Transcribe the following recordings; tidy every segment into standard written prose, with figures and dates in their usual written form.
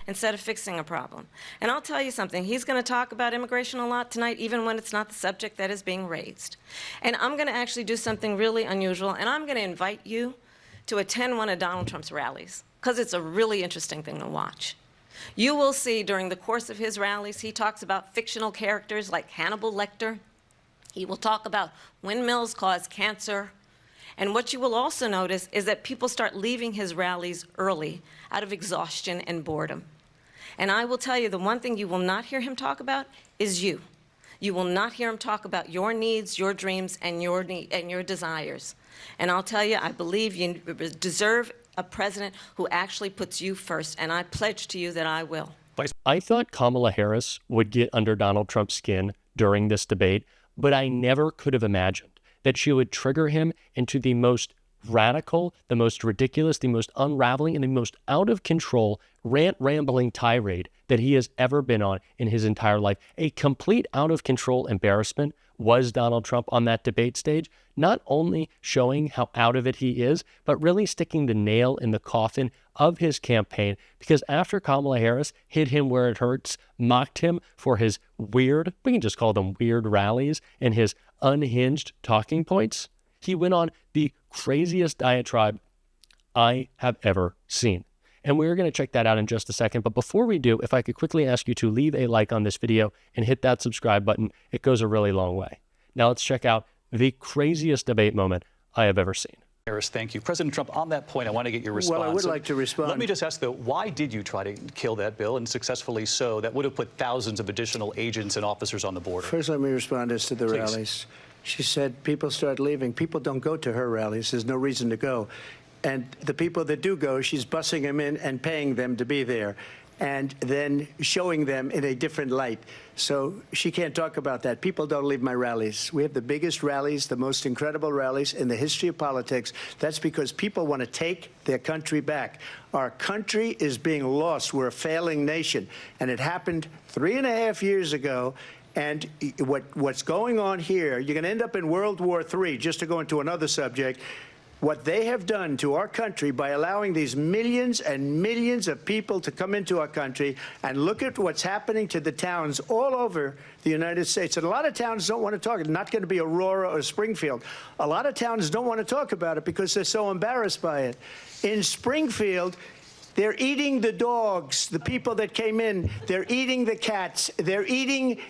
instead of fixing a problem. And I'll tell you something, he's going to talk about immigration a lot tonight, even when it's not the subject that is being raised. And I'm going to actually do something really unusual, and I'm going to invite you to attend one of Donald Trump's rallies, because it's a really interesting thing to watch. You will see during the course of his rallies, he talks about fictional characters like Hannibal Lecter. He will talk about windmills cause cancer. And what you will also notice is that people start leaving his rallies early out of exhaustion and boredom. And I will tell you, the one thing you will not hear him talk about is you. You will not hear him talk about your needs, your dreams, and your desires. And I'll tell you, I believe you deserve a president who actually puts you first, and I pledge to you that I will. I thought Kamala Harris would get under Donald Trump's skin during this debate, but I never could have imagined that she would trigger him into the most radical, the most ridiculous, the most unraveling, and the most out of control rambling tirade that he has ever been on in his entire life. A complete out of control embarrassment was Donald Trump on that debate stage, not only showing how out of it he is, but really sticking the nail in the coffin of his campaign, because after Kamala Harris hit him where it hurts, mocked him for his weird, we can just call them weird rallies, and his unhinged talking points, he went on the craziest diatribe I have ever seen. And we're going to check that out in just a second. But before we do, if I could quickly ask you to leave a like on this video and hit that subscribe button, it goes a really long way. Now let's check out the craziest debate moment I have ever seen. Harris, thank you. President Trump, on that point, I want to get your response. Well, I would like to respond. Let me just ask, though, why did you try to kill that bill, and successfully so? That would have put thousands of additional agents and officers on the border. First, let me respond as to the rallies. She said people start leaving. People don't go to her rallies. There's no reason to go. And the people that do go, she's bussing them in and paying them to be there, and then showing them in a different light. So she can't talk about that. People don't leave my rallies. We have the biggest rallies, the most incredible rallies in the history of politics. That's because people want to take their country back. Our country is being lost. We're a failing nation. And it happened 3.5 years ago. And what's going on here, you're going to end up in World War III, just to go into another subject. What they have done to our country by allowing these millions and millions of people to come into our country, and look at what's happening to the towns all over the United States. And a lot of towns don't want to talk. It's not going to be Aurora or Springfield. A lot of towns don't want to talk about it because they're so embarrassed by it. In Springfield, they're eating the dogs, the people that came in. They're eating the cats. They're eating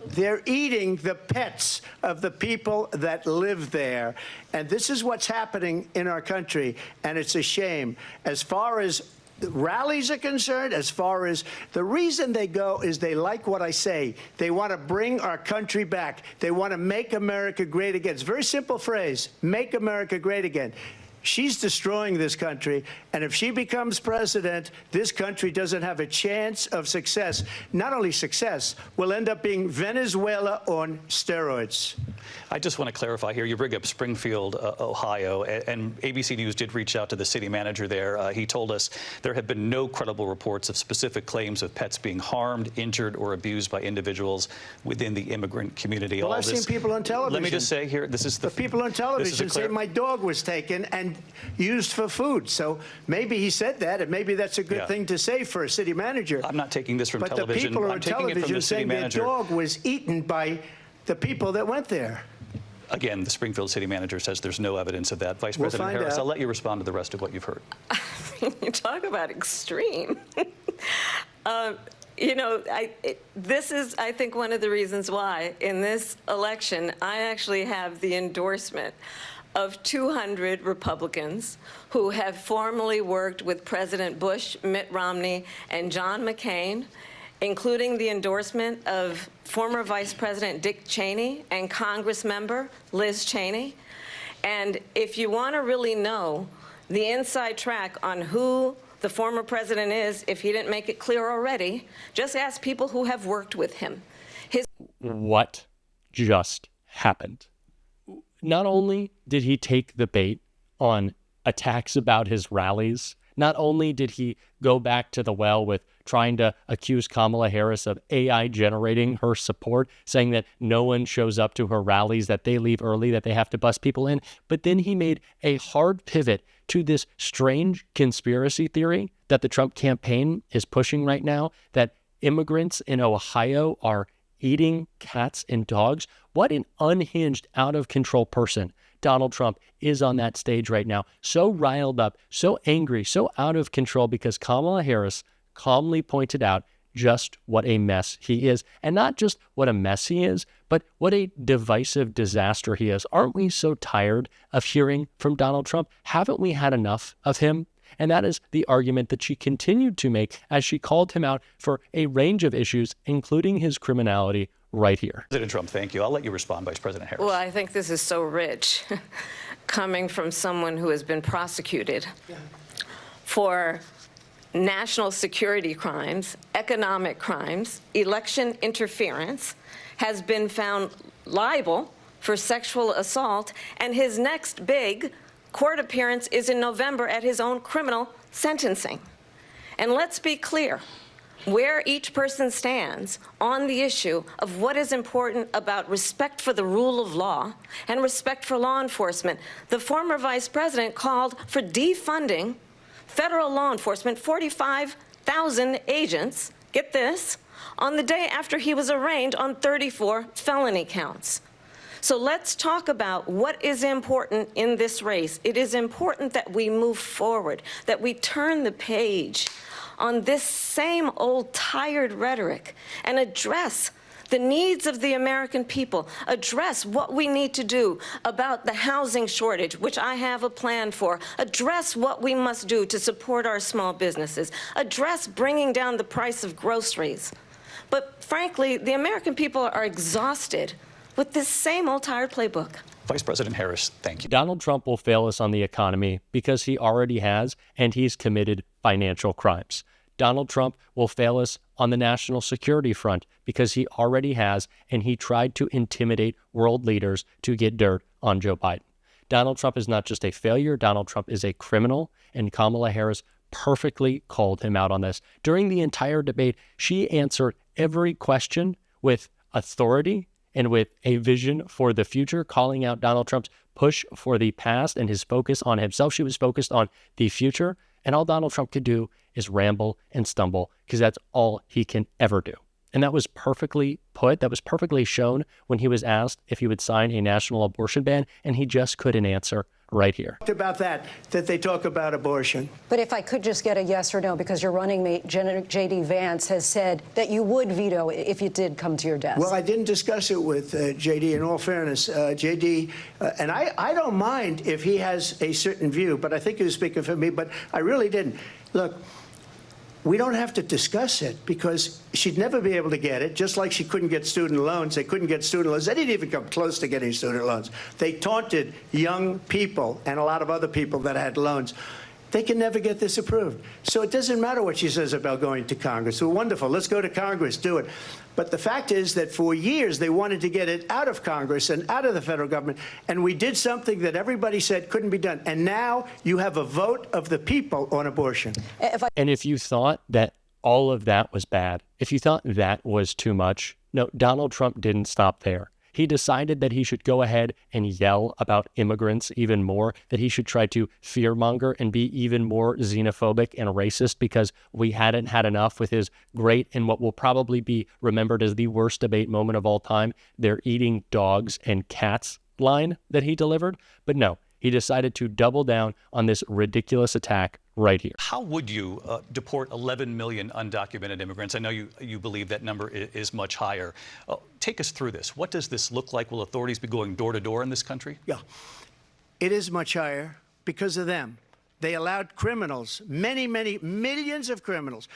the pets of the people that live there. And this is what's happening in our country, and it's a shame. As far as rallies are concerned, as far as the reason they go is they like what I say. They want to bring our country back. They want to make America great again. It's a very simple phrase, make America great again. She's destroying this country, and if she becomes president, this country doesn't have a chance of success. Not only success, we'll end up being Venezuela on steroids. I just want to clarify here. You bring up Springfield, Ohio, and ABC News did reach out to the city manager there. He told us there have been no credible reports of specific claims of pets being harmed, injured, or abused by individuals within the immigrant community. Well, I've seen people on television. Let me just say here, this is the people on television say my dog was taken and used for food. So maybe he said that, and maybe that's a good thing to say for a city manager. I'm not taking this from television. But the people I'm on taking it from television the city saying their manager. dog was eaten by the people that went there. Again, the Springfield city manager says there's no evidence of that. Vice President Harris, I'll let you respond to the rest of what you've heard. You talk about extreme. You know, this is, I think, one of the reasons why in this election I actually have the endorsement of 200 Republicans who have formerly worked with President Bush, Mitt Romney, and John McCain, including the endorsement of former Vice President Dick Cheney and Congress member Liz Cheney. And if you want to really know the inside track on who the former president is, if he didn't make it clear already, just ask people who have worked with him. What just happened? Not only did he take the bait on attacks about his rallies, not only did he go back to the well with trying to accuse Kamala Harris of AI generating her support, saying that no one shows up to her rallies, that they leave early, that they have to bus people in, but then he made a hard pivot to this strange conspiracy theory that the Trump campaign is pushing right now, that immigrants in Ohio are eating cats and dogs. What an unhinged, out-of-control person Donald Trump is on that stage right now. So riled up, so angry, so out of control because Kamala Harris calmly pointed out just what a mess he is. And not just what a mess he is, but what a divisive disaster he is. Aren't we so tired of hearing from Donald Trump? Haven't we had enough of him? And that is the argument that she continued to make as she called him out for a range of issues, including his criminality, right here. President Trump, thank you. I'll let you respond, Vice President Harris. Well, I think this is so rich, coming from someone who has been prosecuted for national security crimes, economic crimes, election interference, has been found liable for sexual assault, and his next big court appearance is in November at his own criminal sentencing. And let's be clear where each person stands on the issue of what is important about respect for the rule of law and respect for law enforcement. The former vice president called for defunding federal law enforcement, 45,000 agents, get this, on the day after he was arraigned on 34 felony counts. So let's talk about what is important in this race. It is important that we move forward, that we turn the page on this same old tired rhetoric and address the needs of the American people, address what we need to do about the housing shortage, which I have a plan for, address what we must do to support our small businesses, address bringing down the price of groceries. But frankly, the American people are exhausted with this same old tired playbook. Vice President Harris, thank you. Donald Trump will fail us on the economy because he already has, and he's committed financial crimes. Donald Trump will fail us on the national security front because he already has, and he tried to intimidate world leaders to get dirt on Joe Biden. Donald Trump is not just a failure. Donald Trump is a criminal, and Kamala Harris perfectly called him out on this. During the entire debate, she answered every question with authority and with a vision for the future, calling out Donald Trump's push for the past and his focus on himself. She was focused on the future, and all Donald Trump could do is ramble and stumble because that's all he can ever do. And that was perfectly put. That was perfectly shown when he was asked if he would sign a national abortion ban, and he just couldn't answer right here. About that they talk about abortion. But if I could just get a yes or no, because your running mate, J.D. Vance, has said that you would veto it if it did come to your desk. Well, I didn't discuss it with J.D. In all fairness, J.D., and I don't mind if he has a certain view, but I think he was speaking for me, but I really didn't. Look, we don't have to discuss it because she'd never be able to get it, just like she couldn't get student loans. They couldn't get student loans. They didn't even come close to getting student loans. They taunted young people and a lot of other people that had loans. They can never get this approved. So it doesn't matter what she says about going to Congress. Well, wonderful. Let's go to Congress. Do it. But the fact is that for years they wanted to get it out of Congress and out of the federal government, and we did something that everybody said couldn't be done. And now you have a vote of the people on abortion. And if you thought that all of that was bad, if you thought that was too much, no, Donald Trump didn't stop there. He decided that he should go ahead and yell about immigrants even more, that he should try to fearmonger and be even more xenophobic and racist because we hadn't had enough with his great and what will probably be remembered as the worst debate moment of all time, their eating dogs and cats line that he delivered. But no, he decided to double down on this ridiculous attack right here. How would you deport 11 million undocumented immigrants? I know you believe that number is much higher. Take us through this. What does this look like? Will authorities be going door to door in this country? Yeah, it is much higher because of them. They allowed criminals, many, many millions of criminals.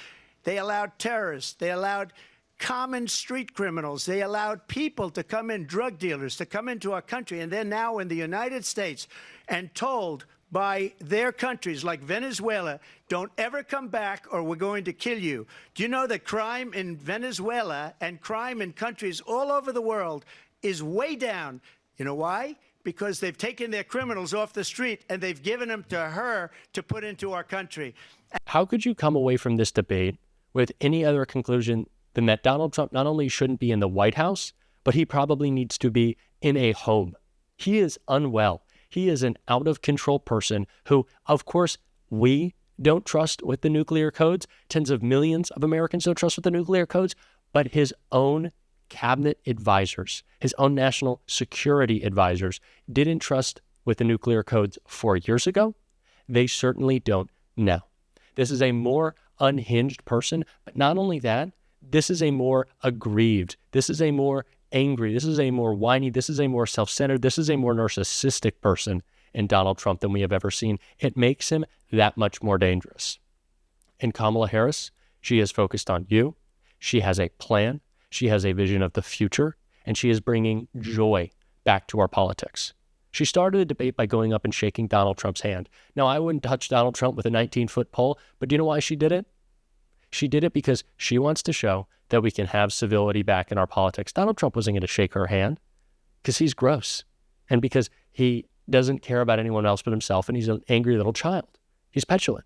They allowed terrorists. They allowed common street criminals. They allowed people to come in, drug dealers, to come into our country. And they're now in the United States and told by their countries like Venezuela, don't ever come back or we're going to kill you. Do you know that crime in Venezuela and crime in countries all over the world is way down? You know why? Because they've taken their criminals off the street and they've given them to her to put into our country. How could you come away from this debate with any other conclusion than that Donald Trump not only shouldn't be in the White House, but he probably needs to be in a home? He is unwell. He is an out-of-control person who, of course, we don't trust with the nuclear codes. Tens of millions of Americans don't trust with the nuclear codes. But his own cabinet advisors, his own national security advisors, didn't trust with the nuclear codes 4 years ago. They certainly don't now. This is a more unhinged person, but not only that, this is a more aggrieved, this is a more angry, this is a more whiny, this is a more self-centered, this is a more narcissistic person in Donald Trump than we have ever seen. It makes him that much more dangerous. And Kamala Harris, she is focused on you. She has a plan. She has a vision of the future, and she is bringing joy back to our politics. She started the debate by going up and shaking Donald Trump's hand. Now, I wouldn't touch Donald Trump with a 19-foot pole, but do you know why she did it? She did it because she wants to show that we can have civility back in our politics. Donald Trump wasn't going to shake her hand because he's gross and because he doesn't care about anyone else but himself, and he's an angry little child. He's petulant.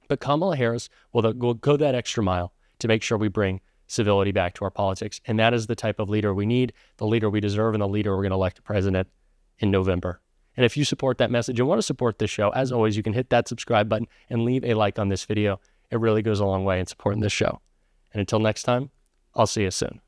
But Kamala Harris will go that extra mile to make sure we bring civility back to our politics, and that is the type of leader we need, the leader we deserve, and the leader we're going to elect a president in November. And if you support that message and want to support this show, as always, you can hit that subscribe button and leave a like on this video. It really goes a long way in supporting this show. And until next time, I'll see you soon.